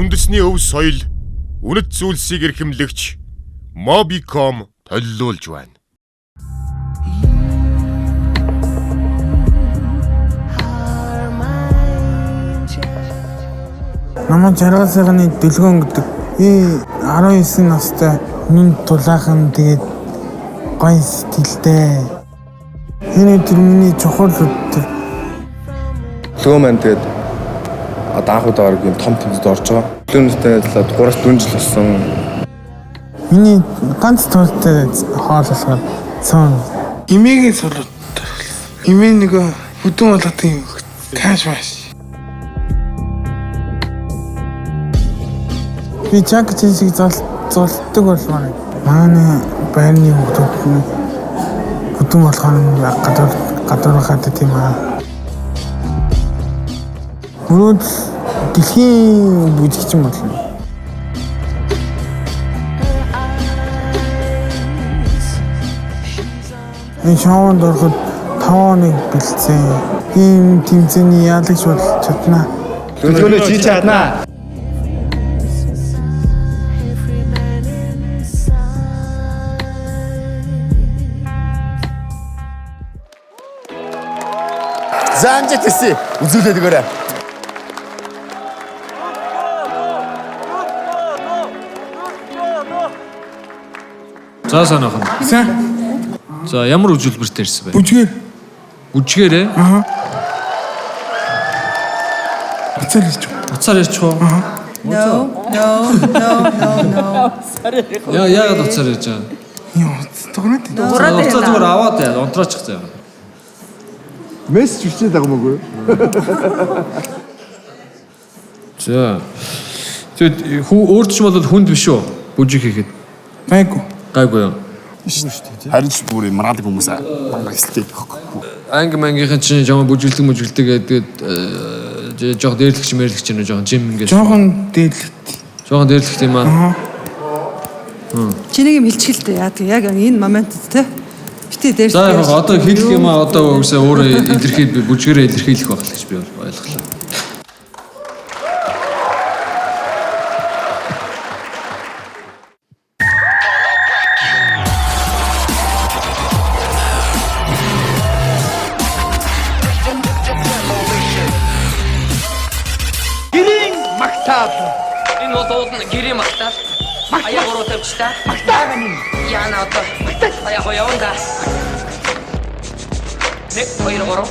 үндэсний өв соёл, үнэт зүйлсийг эрхэмлэгч Mobicom төлөвлөж байна. Намайг жаргалсагны дэлгөөн гэдэг. 19 настай минь тулаахан тэгээд гоё стилтэй. Энэ тэр миний чухал өдөр. Дэлгөөн маань тэгээд одоо анх удаа оргийн том тэмцээнд орж байгаа. Төлөөнөстэй талаад 3 жил болсон. Миний ганц туйлтай хоол болохоор сон. Имигийн солиод. Имийн нөгөө бүдүүн болгох юм. Каш маш. Би чаг чиг золтдог болмаар. Манай байрны хүмүүс бүдүүн болгох гадуурхаад тийм аа. Мөрөд дэлхийн бүжигчин болно. Энэ шоунд ороход 5 хоног бэлдсэн. Ийм тэмцээний яалагч бол чадна. Төлөвлөгөө хийж чадна. Заамжит эсэ үзүүлээд өгөөрэй. За санаахан. За. За ямар үзүүлбэртэй ирсэн бэ? Бүжгээр. Бүжгээрээ? Аа. Уцаар ирч. Уцаар ирчих уу? No. Яагаад уцаар ирж байгаа? Яа, тогноод. Уцаар зүгээр аваад яа, унтраачих заяа. Мессеж хүчтэй байгаа мөгүй. За. Тэгэд өөрч бол хүнд биш үү? Бүжиг хийхэд. Гайгүй юу? Харин ч бүр маргадаг хүмүүс эсэлтэй байхгүй. Мангийнхэн чинь жоохон бүжиглдэг гэдэг жоох дээрлэгч мэрлэгч нэ жоохон жим ингээд. Жоохон дээрлэх тийм аа. Чинийг юм хэлчихэлтэй яа тийм яг энэ моментд те. Битээ дээр. За яг одоо хэлэх юм аа одоо үгүйсээ өөрөө илэрхийл бүжгээрээ илэрхийлэх байх л гэж би ойлголоо. Энэ удаад гэрээ магтаал. Аяа гурав тавьчихлаа. Магтаа. Яана одоо. Аяа хоёроо. Нэг хоёроо.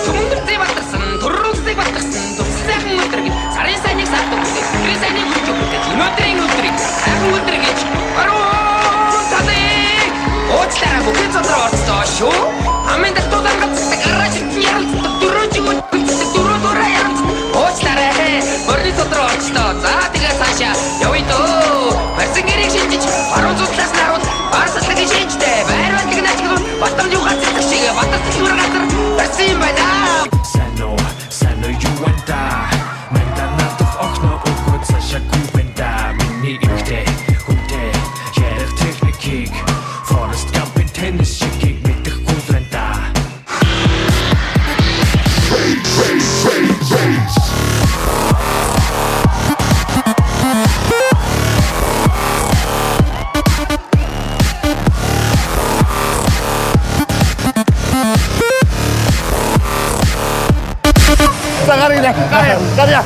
Түмдэртэй батсан, төрөөстэй батсан, туссан өдрийг сарын сайныг саатдаг. Гэрээ сайныг хүчтэй. Өнөөдрийн өдрийг сайхан өдөр гэж. Баруун таны. Уучлаарай бүхэн цодроо орцоо шүү. Амин датуудан гацдаг гараж яралцдаг дөрөжигүүд дөрөв дөрөө яралцдаг. Уучлаарай. Мөрний цодроо орцоо. За тэгээ цаашаа явъя дөө. Барсан гэрийг шинжиж баруун зүтлээс наруул. Барсалдаг шинжтэй. Байрвал тэгнэж гүн батам юу гацдаг шиг батас зүгээр газар барсан юм байна. Санаа юу ванта. Мэнтанатох охно өгөөд цаашаа гүбэнда. Миний ихтэй хүнтэй ярих техникийг Forest Gump-ын tennis шигийг мэдэх гүлрэнда. Гарья.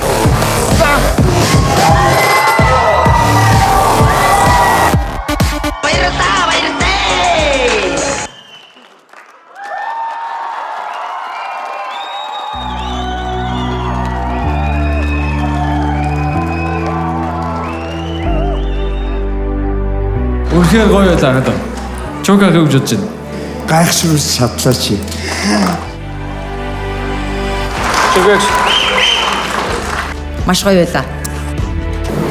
Үнэхээр гоё байлаа надад. Чука гэж бодож байна. Гайхшруулж чадлаа чи. Чукач. Маш гоё байлаа.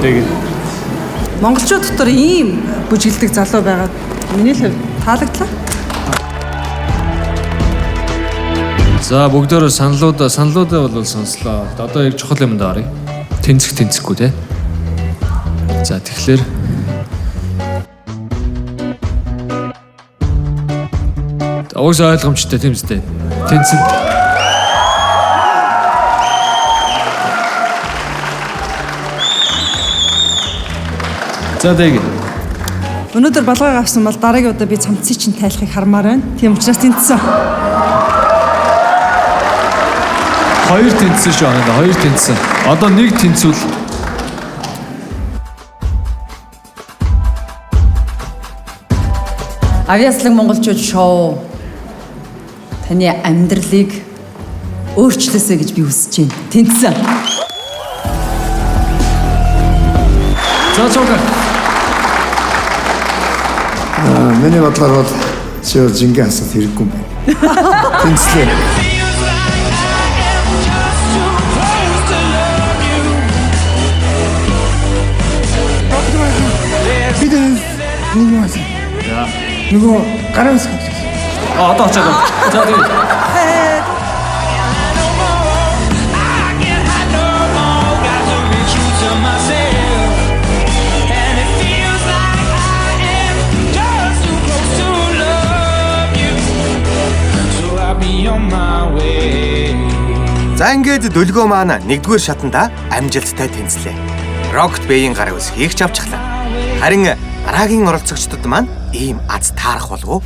Тэгээд Монголчууд дотор ийм бүжиглдэг залуу байгаад миний л таалагдлаа. за бүгдөө саналуудаа бол сонслоо. Одоо яг чухал юмд оръё. Тэнцэхгүй те. За тэгэхээр Уус ойлгомжтой тийм үстэй. Тэнцэн. За дэг. Өнөөдөр балгааг авсан бол дараагийн удаа би цамцыг чинь тайлахыг хармаар байна. Тийм учраас тэнцсэн. 2 тэнцсэн шүү анаа. 2 тэнцсэн. Одоо 1 тэнцвэл Авьяаслаг монголчууд шоу таны амьдралыг өөрчлөөсэй гэж би хүсэж байна. Тэнцсэн. за цог. Миний бодлоор бол чи жинхэнэ асуулт хэрэггүй юм байна. Тэнцлээ. бид нэг юм асуу. Нөгөө гараа үсгэж. Одоо очоод. За дэг. За ингээд дөлгөө маань 1-р шатанда амжилттай тэнцлээ. Рокт Бэйн гараа үсгийг ч авчихлаа. Харин дараагийн оролцогчдод маань ийм аз таарах болов уу?